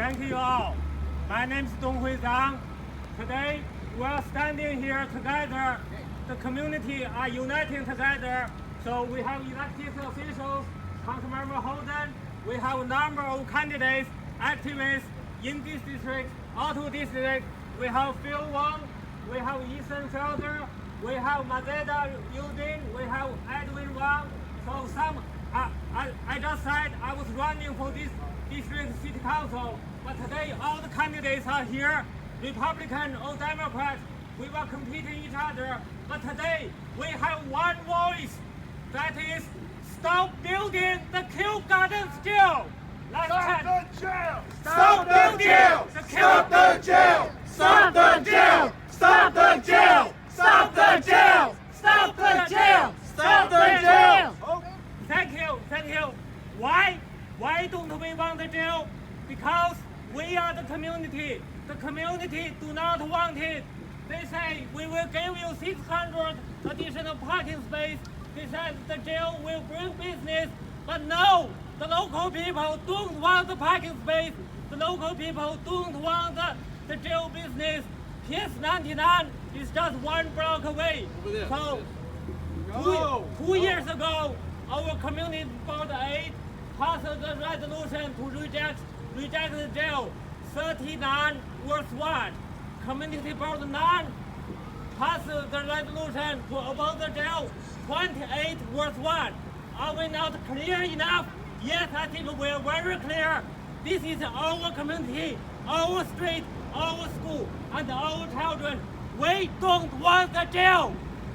Thank you all. My name is Dong Hui Zhang. Today, we are standing here together. The community are uniting together. So we have elected officials, Councilmember Holden. We have a number of candidates, activists in this district, Auto district. We have Phil Wang. We have Ethan Felder. We have Mazeda Uddin. We have Edwin Wang. So I just said I was running for this district city council, but today all the candidates are here, Republican or Democrat. We were competing each other, but today we have one voice, that is stop building the Kew Gardens jail. Stop the jail! Stop the jail! Stop the jail! Stop the jail! Stop the jail! Stop the jail! Stop the jail! Stop the jail! Thank you. Why don't we want the jail? Because we are the community. The community do not want it. They say we will give you 600 additional parking space. They said the jail will bring business, but no, the local people don't want the parking space. The local people don't want the jail business. PS 99 is just one block away. So 2 years ago, our community board 8 passed the resolution to reject the jail. 39 verse 1. Community board 9 passed the resolution to oppose the jail. 28 verse 1. Are we not clear enough? Yes, I think we are very clear. This is our community, our street, our school, and our children. We don't want the jail.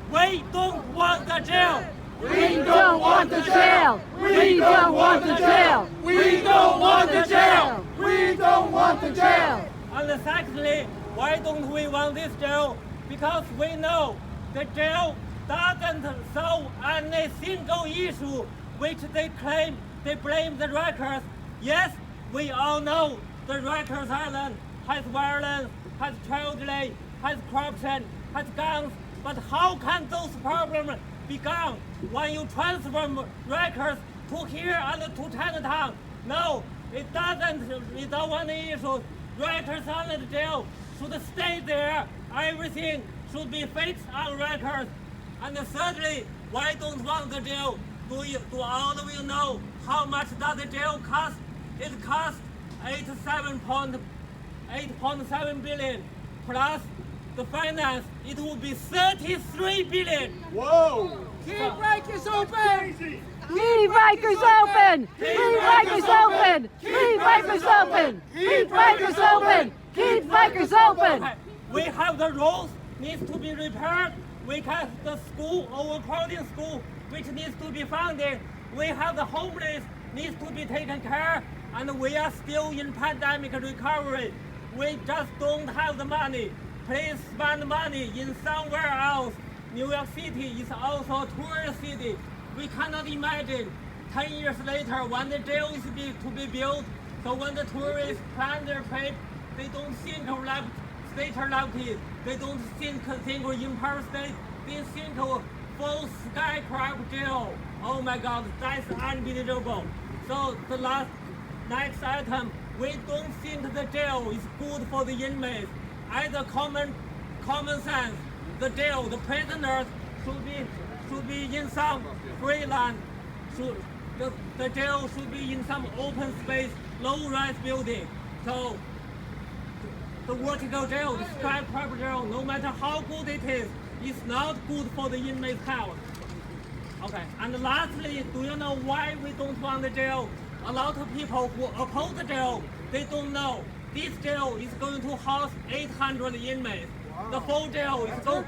We don't want the jail. We don't want the jail! We don't want the jail! We don't want the jail! We don't want the jail! And secondly, why don't we want this jail? Because we know the jail doesn't solve any single issue which they claim they blame the Rikers. Yes, we all know the Rikers Island has violence, has child labor, has corruption, has guns, but how can those problems be gone when you transfer Rikers to here and to Chinatown? No, it doesn't resolve any issues. Rikers Island jail should stay there. Everything should be fixed on Rikers. And thirdly, why don't want the jail? Do all of you know how much does the jail cost? It costs 8.7 billion plus the finance. It will be 33 billion. Whoa! Keep Rikers open! Keep Rikers open! Keep Rikers open! Keep Rikers open! Keep Rikers open! Keep Rikers open! We have the roads needs to be repaired. We have the school, overcrowding school, which needs to be funded. We have the homeless needs to be taken care, and we are still in pandemic recovery. We just don't have the money. Please spend money in somewhere else. New York City is also a tourist city. We cannot imagine 10 years later when the jail is to be built. So when the tourists plan their trip, they don't think of state lefties. They don't think of Empire State. They think of full skyscraper jail. Oh my God, that's unbelievable. So the next item, we don't think the jail is good for the inmates. As a common sense, the jail, the prisoners should be in some free land. The jail should be in some open space, low-rise building. So the vertical jail, the skyscraper jail, no matter how good it is not good for the inmate's health. Okay, and lastly, do you know why we don't want the jail? A lot of people who oppose the jail, they don't know. This jail is going to house 800 inmates. The full jail is going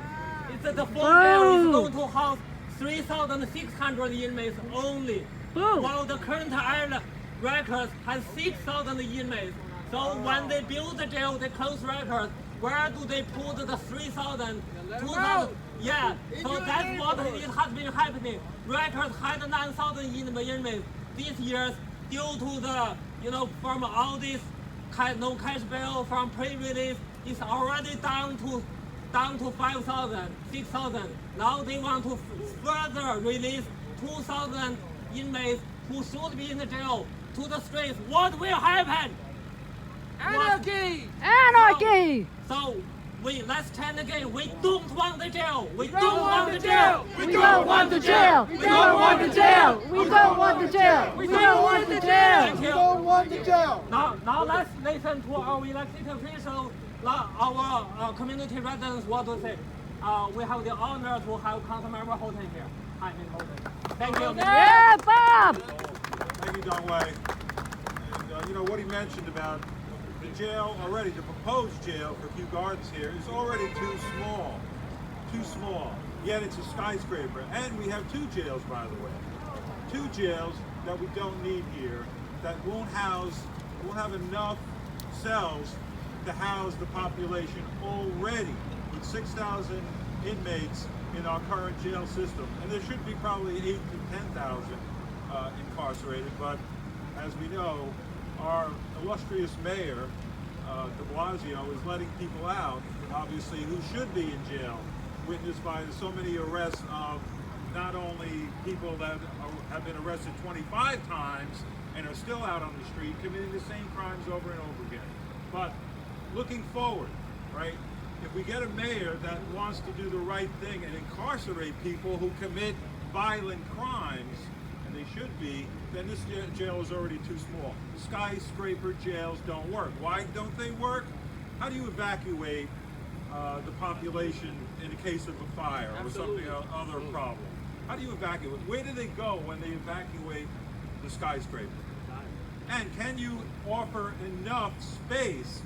to house 3,600 inmates only. While the current island Rikers has 6,000 inmates. So when they build the jail, they close Rikers. Where do they put the 3,000, 2,000? Yeah, so that's what it has been happening. Rikers had 9,000 inmates. This year, due to the, from all this no cash bail from pre-release, it's already down to 5,000, 6,000. Now they want to further release 2,000 inmates who should be in the jail to the streets. What will happen? Anarchy! Anarchy! So let's chant again. We don't want the jail. We don't want the jail. We don't want the jail! We don't want the jail! We don't want the jail! We don't want the jail! Thank you. Don't want the jail. Now let's listen to our elected officials, our community residents what to say. We have the honor to have Councilmember Houghton here. Hi, Ms. Houghton. Thank you. Yeah, Bob! Thank you, Dongwei. And you know what he mentioned about the jail already, the proposed jail for Kew Gardens here is already too small. Too small. Yet it's a skyscraper. And we have 2 jails, by the way. 2 jails that we don't need here that won't have enough cells to house the population already with 6,000 inmates in our current jail system. And there should be probably 8,000 to 10,000 incarcerated, but as we know, our illustrious mayor, de Blasio, is letting people out, obviously, who should be in jail, witnessed by so many arrests of not only people that have been arrested 25 times and are still out on the street committing the same crimes over and over again. But looking forward, right, if we get a mayor that wants to do the right thing and incarcerate people who commit violent crimes, and they should be, then this jail is already too small. Skyscraper jails don't work. Why don't they work? How do you evacuate the population in the case of a fire or something other problem? How do you evacuate? Where do they go when they evacuate the skyscraper? And can you offer enough space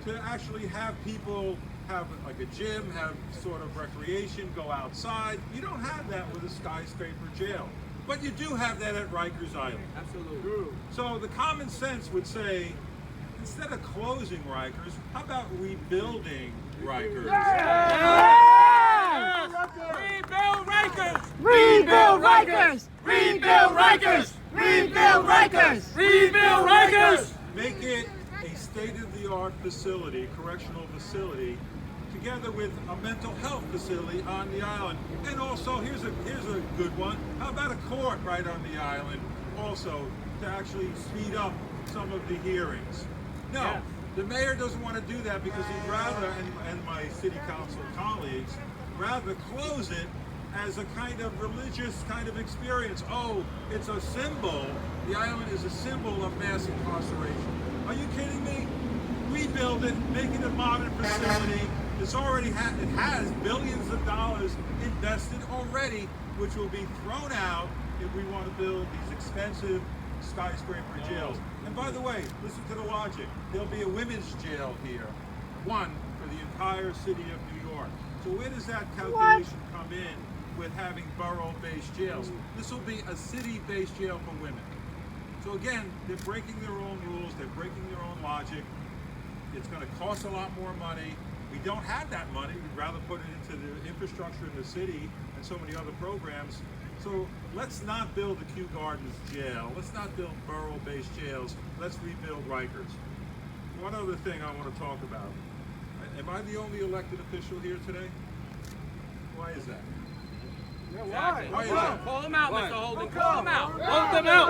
to actually have people have like a gym, have sort of recreation, go outside? You don't have that with a skyscraper jail. But you do have that at Rikers Island. Absolutely. So the common sense would say, instead of closing Rikers, how about rebuilding Rikers? Rebuild Rikers! Rebuild Rikers! Rebuild Rikers! Rebuild Rikers! Rebuild Rikers! Make it a state-of-the-art facility, correctional facility, together with a mental health facility on the island. And also, here's a good one. How about a court right on the island also to actually speed up some of the hearings? No, Yeah. the mayor doesn't want to do that because he'd rather, and my city council colleagues, rather close it as a kind of religious kind of experience. Oh, it's a symbol. The island is a symbol of mass incarceration. Are you kidding me? Rebuild it, make it a modern facility. It's already it has billions of dollars invested already, which will be thrown out if we want to build these expensive skyscraper jails. And by the way, listen to the logic. There'll be a women's jail here, one for the entire city of New York. So where does that calculation come in with having borough-based jails? This will be a city-based jail for women. So again, they're breaking their own rules, they're breaking their own logic. It's going to cost a lot more money. We don't have that money. We'd rather put it into the infrastructure in the city and so many other programs. So let's not build the Kew Gardens jail. Let's not build borough-based jails. Let's rebuild Rikers. One other thing I want to talk about. Am I the only elected official here today? Why is that? Why is that? Call them out, Mr. Holden. Call Call them out. Vote them out.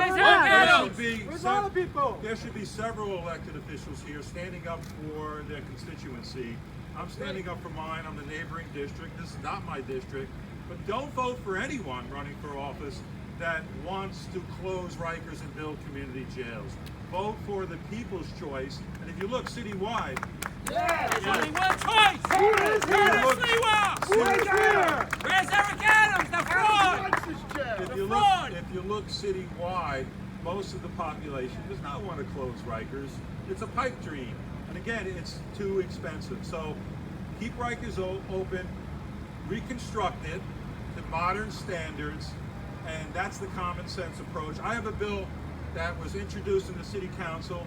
Where's all the people? There should be several elected officials here standing up for their constituency. I'm standing up for mine. I'm the neighboring district. This is not my district. But don't vote for anyone running for office that wants to close Rikers and build community jails. Vote for the people's choice. And if you look citywide, There's only one choice. Who is here? look- Sliwa! Who is here? Where's Eric Adams, the fraud? Who wants this jail? if you look citywide, most of the population does not want to close Rikers. It's a pipe dream. And again, it's too expensive. So keep Rikers open, reconstruct it to modern standards, and that's the common sense approach. I have a bill that was introduced in the city council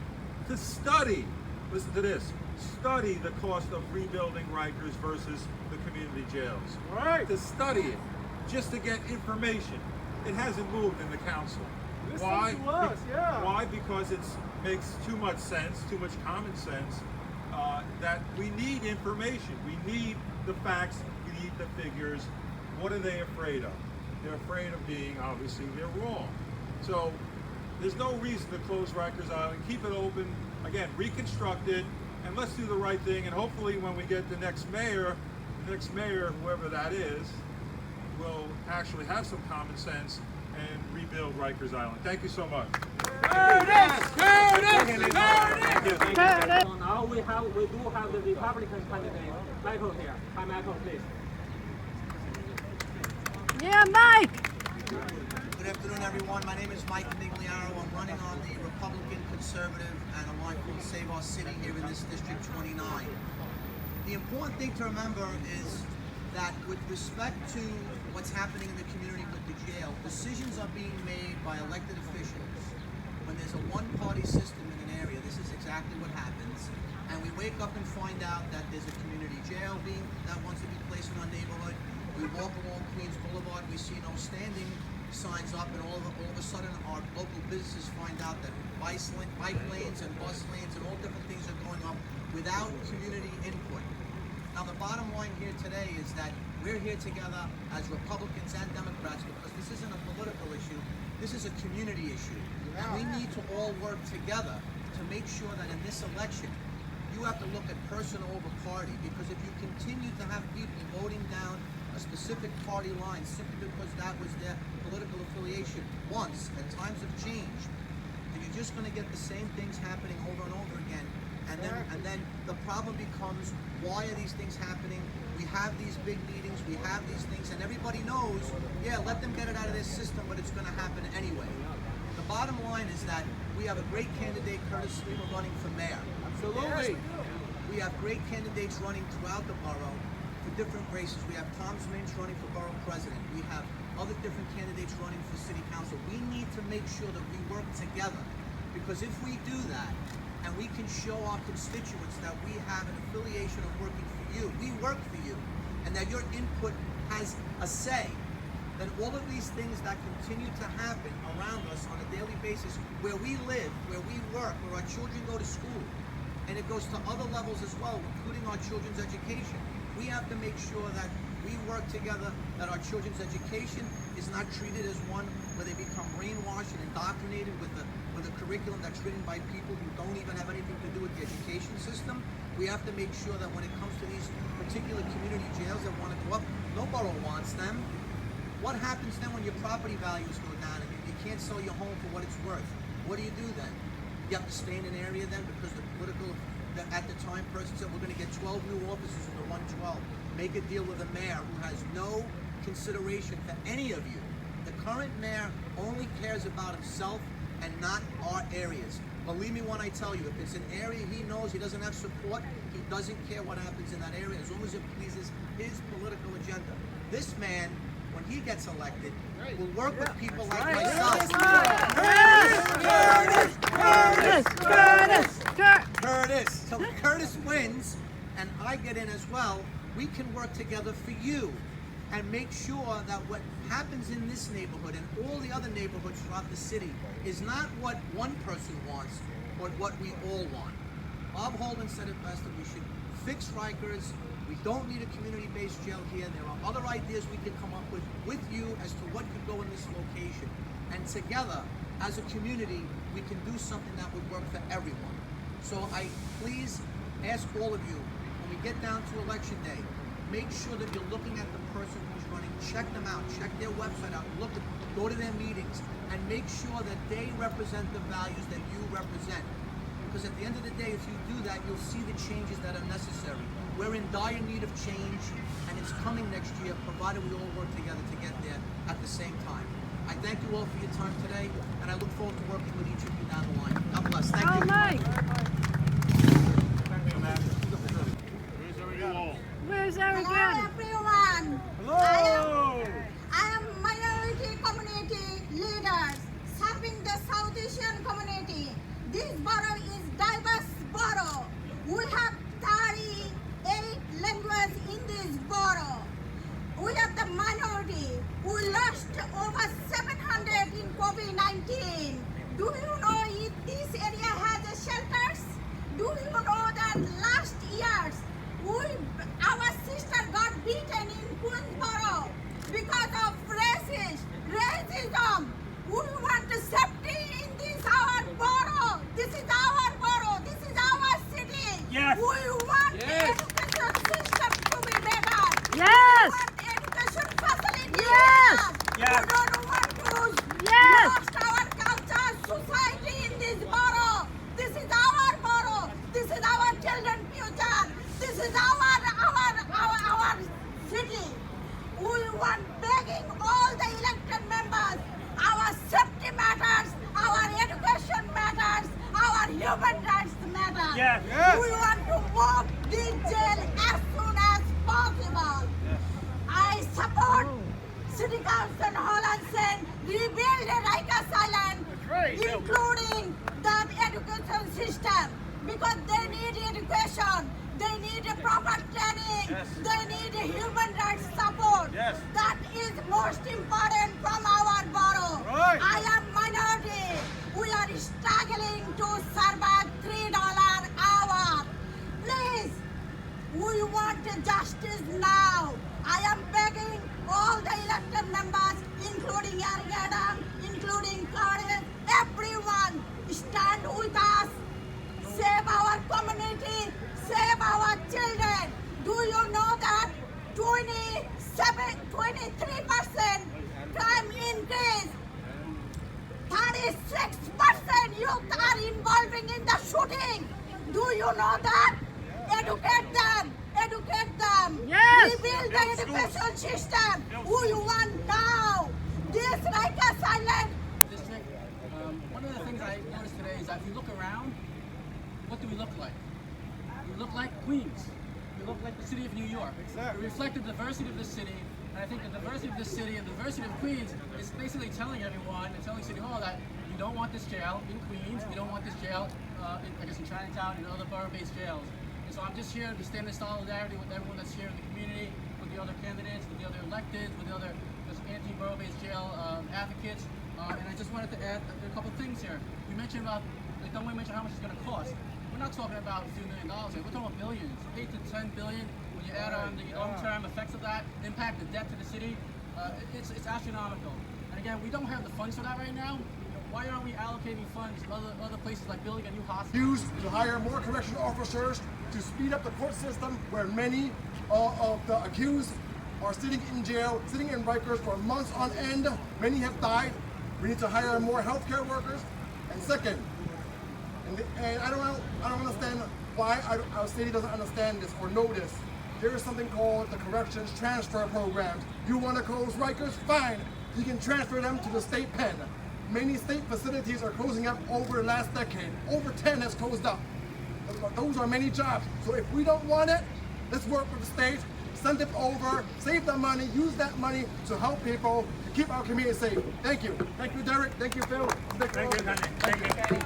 to study, listen to this, study the cost of rebuilding Rikers versus the community jails. Right. To study it, just to get information. It hasn't moved in the council. Listen Why? to us, yeah. Why? Because it makes too much sense, too much common sense, that we need information. We need the facts, we need the figures. What are they afraid of? They're afraid of being, obviously, they're wrong. So there's no reason to close Rikers Island. Keep it open, again, reconstruct it, and let's do the right thing. And hopefully, when we get the next mayor, whoever that is, will actually have some common sense and rebuild Rikers Island. Thank you so much. So now we do have the Republican candidate, Michael here. Hi, Michael, please. Yeah, Mike! Good afternoon, everyone. My name is Mike Migliaro. I'm running on the Republican, Conservative, and a line called Save Our City here in this District 29. The important thing to remember is that with respect to what's happening in the community with the jail, decisions are being made by elected officials. When there's a one-party system in an area, this is exactly what happens. And we wake up and find out that there's a community jail that wants to be placed in our neighborhood. We walk along Queens Boulevard, we see no standing signs up, and all of a sudden our local businesses find out that bike lanes and bus lanes and all different things are going up without community input. Now the bottom line here today is that we're here together as Republicans and Democrats because this isn't a political issue, this is a community issue. And we need to all work together to make sure that in this election, you have to look at person over party, because if you continue to have people voting down a specific party line simply because that was their political affiliation once, and times have changed, and you're just going to get the same things happening over and over again. And then the problem becomes, why are these things happening? We have these big meetings, we have these things, and everybody knows, yeah, let them get it out of their system, but it's going to happen anyway. The bottom line is that we have a great candidate, Curtis Sliwa, running for mayor. Absolutely. We have great candidates running throughout the borough for different races. We have Tom Smains running for borough president. We have other different candidates running for city council. We need to make sure that we work together, because if we do that, and we can show our constituents that we have an affiliation of working for you, we work for you, and that your input has a say, then all of these things that continue to happen around us on a daily basis, where we live, where we work, where our children go to school, and it goes to other levels as well, including our children's education. We have to make sure that we work together, that our children's education is not treated as one where they become brainwashed and indoctrinated with a curriculum that's written by people who don't even have anything to do with the education system. We have to make sure that when it comes to these particular community jails that want to go up, no borough wants them. What happens then when your property values go down and you can't sell your home for what it's worth? What do you do then? You have to stay in an area then because the political, at the time, person said we're going to get 12 new officers in the 112. Make a deal with a mayor who has no consideration for any of you. The current mayor only cares about himself and not our areas. Believe me when I tell you, if it's an area he knows he doesn't have support, he doesn't care what happens in that area as long as it pleases his political agenda. This man, when he gets elected, will work with people like myself. Curtis. So if Curtis wins, and I get in as well, we can work together for you and make sure that what happens in this neighborhood and all the other neighborhoods throughout the city is not what one person wants, but what we all want. Bob Holden said it best, that we should fix Rikers. We don't need a community-based jail here. There are other ideas we could come up with you as to what could go in this location. And together, as a community, we can do something that would work for everyone. So I please ask all of you, when we get down to election day, make sure that you're looking at the person who's running. Check them out. Check their website out. Go to their meetings, and make sure that they represent the values that you represent. Because at the end of the day, if you do that, you'll see the changes that are necessary. We're in dire need of change, and it's coming next year, provided we all work together to get there at the same time. I thank you all for your time today, and I look forward to working with each of you down the line. God bless. Thank you. Mike! Where's Eric? Hello everyone. Hello. I am minority community leader serving the South Asian community. This borough is diverse borough. We have 38 languages in this borough. We have the minority. We lost over 700 in COVID-19. Do you know if this area has shelters? Do you know that last years our sister got beaten in Queensboro because of racism. We want safety in this our borough. This is our borough. This Yes. Education facility. Yes. Yes. We don't want to Yes. lost our culture, society in this borough. This is our borough. This is our children's future. This is our city. We want begging all the elected members. Our safety matters. Our education matters. Our human rights matter. Yes. We want to move this jail as soon as possible. I support City Council Holland saying rebuild the Rikers Island, including the education system, because they need education, they need a proper training, they need a human rights support. That is most important from our borough. I am minority. We are struggling to survive $3 hour. Please, we want justice now. I am begging all the elected members, including Yargadam, including Cardiff, everyone, stand with us. Save our community, save our children. Do you know that 23% crime increase? 36% youth are involving in the shooting. Do you know that? Educate them. Educate them. Yes. Rebuild the education system. Who you want now? This Rikers Island. District. One of the things I noticed today is that if you look around, what do we look like? We look like Queens. We look like the city of New York. We reflect the diversity of this city, and I think the diversity of this city and the diversity of Queens is basically telling everyone and telling City Hall that you don't want this jail in Queens, we don't want this jail, in Chinatown and other borough-based jails. And so I'm just here to stand in solidarity with everyone that's here in the community, with the other candidates, with the other electeds, with the other anti-borough-based jail advocates. And I just wanted to add a couple things here. You mentioned about, don't we mention how much it's going to cost? We're not talking about a few $1 million here. We're talking about billions, 8 to 10 billion. When you add on the long-term effects of that, impact, the debt to the city, it's astronomical. And again, we don't have the funds for that right now. Why aren't we allocating funds to other places like building a new hospital? Used to hire more correctional officers to speed up the court system, where many of the accused are sitting in jail, sitting in Rikers for months on end. Many have died. We need to hire more healthcare workers. And second, and I don't understand why our city doesn't understand this or know this. There is something called the corrections transfer programs. You want to close Rikers? Fine. You can transfer them to the state pen. Many state facilities are closing up over the last decade. Over 10 has closed up. Those are many jobs. So if we don't want it, let's work with the state, send it over, save the money, use that money to help people, to keep our community safe. Thank you. Thank you, Derek. Thank you, Phil. Thank you, Tanya. Thank you.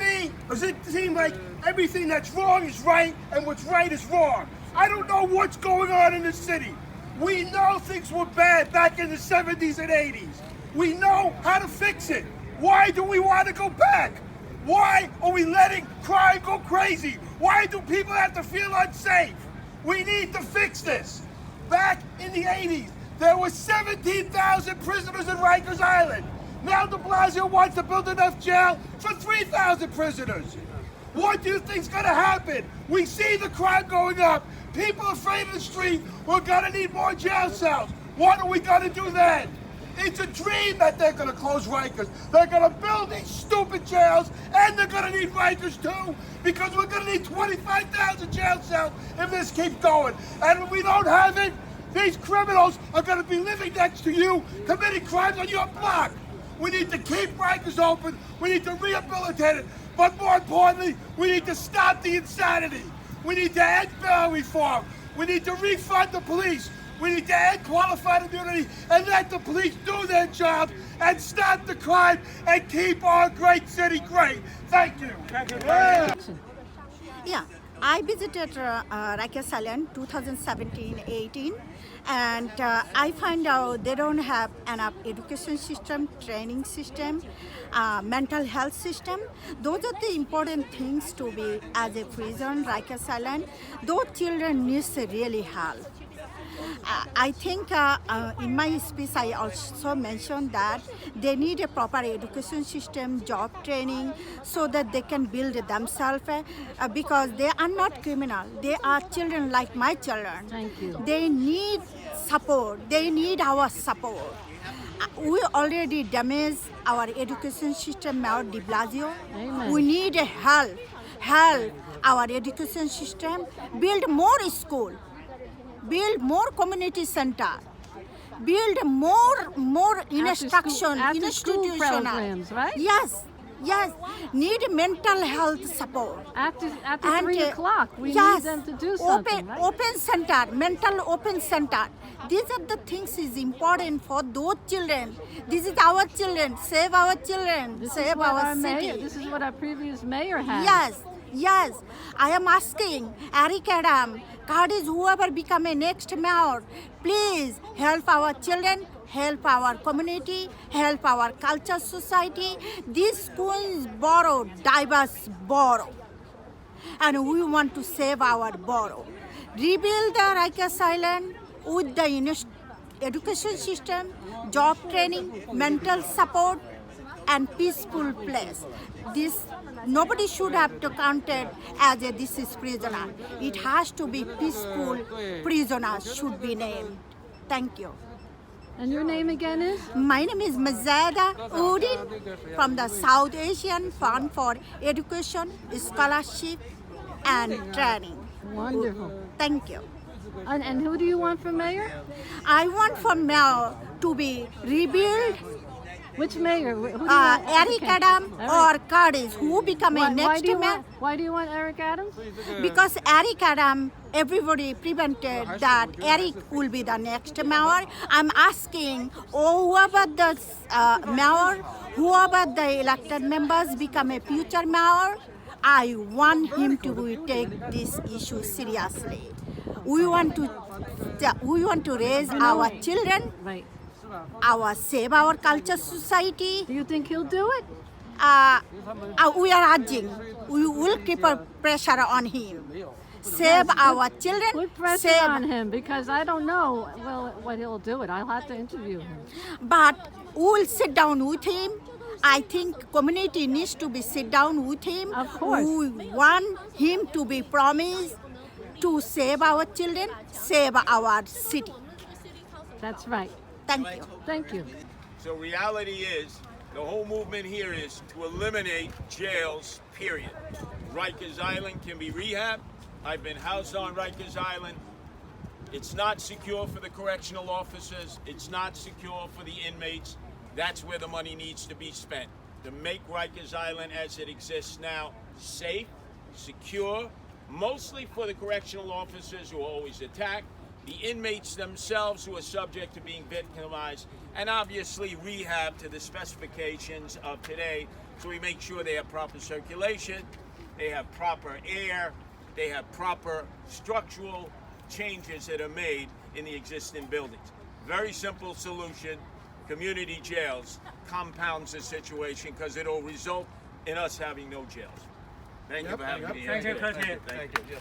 Me, does it seem like everything that's wrong is right and what's right is wrong? I don't know what's going on in the city. We know things were bad back in the 70s and 80s. We know how to fix it. Why do we want to go back? Why are we letting crime go crazy? Why do people have to feel unsafe? We need to fix this. Back in the 80s, there were 17,000 prisoners in Rikers Island. Now de Blasio wants to build enough jail for 3,000 prisoners. What do you think's gonna happen? We see the crime going up. People afraid of the street. We're gonna need more jail cells. What are we gonna do then? It's a dream that they're gonna close Rikers. They're gonna build these stupid jails, and they're gonna need Rikers too, because we're gonna need 25,000 jail cells if this keeps going. And if we don't have it, these criminals are gonna be living next to you, committing crimes on your block. We need to keep Rikers open. We need to rehabilitate it. But more importantly, we need to stop the insanity. We need to end bail reform. We need to refund the police. We need to end qualified immunity and let the police do their job and stop the crime and keep our great city great. Thank you. Yeah, I visited Rikers Island 2017-18, and I find out they don't have enough education system, training system, mental health system. Those are the important things to be as a prison, Rikers Island. Those children need really help. I think in my speech I also mentioned that they need a proper education system, job training, so that they can build themselves because they are not criminal. They are children like my children. Thank you. They need support. They need our support. We already damaged our education system, Mayor de Blasio. Amen. We need help our education system, build more school, build more community center, build more instruction, after school institutional. programs, right? Yes, need mental health support. After And, 3 o'clock, we yes, need them to do something, right? Open center, mental open center. These are the things is important for those children. This is our children. Save our children. This is Save what our our city. mayor, this is what our previous mayor had. Yes. I am asking Eric Adam, Cardis, whoever become a next mayor, please help our children, help our community, help our culture society. This school is borough, diverse borough. And we want to save our borough. Rebuild the Rikers Island with the education system, job training, mental support, and peaceful place. This nobody should have to count it as a this is prisoner. It has to be peaceful prisoners should be named. Thank you. And your name again is? My name is Mazeda Uddin from the South Asian Fund for Education, Scholarship, and Training. Wonderful. Thank you. And who do you want for mayor? I want for mayor to be rebuilt. Which mayor? Who do you want? Eric Okay. Adam All or right. Cardis, who become a next mayor. Why do you want Eric Adams? Because Eric Adam, everybody prevented that Eric will be the next mayor. I'm asking whoever the mayor, whoever the elected members become a future mayor, I want him to take this issue seriously. We want to raise our children, Right. save our culture society. Do you think he'll do it? We are urging. We will keep a pressure on him. Save our children. Put pressure save. on him because I don't know what he'll do. I'll have to interview him. But we will sit down with him. I think community needs to be sit down with him. Of course. We want him to be promised to save our children, save our city. That's right. Thank you. Thank you. So reality is, the whole movement here is to eliminate jails, period. Rikers Island can be rehabbed. I've been housed on Rikers Island. It's not secure for the correctional officers. It's not secure for the inmates. That's where the money needs to be spent. To make Rikers Island as it exists now safe, secure, mostly for the correctional officers who are always attacked, the inmates themselves who are subject to being victimized, and obviously rehab to the specifications of today, so we make sure they have proper circulation, they have proper air, they have proper structural changes that are made in the existing buildings. Very simple solution. Community jails compounds the situation because it'll result in us having no jails. Thank you for having me. Thank you, Coach. Thank you. Yes.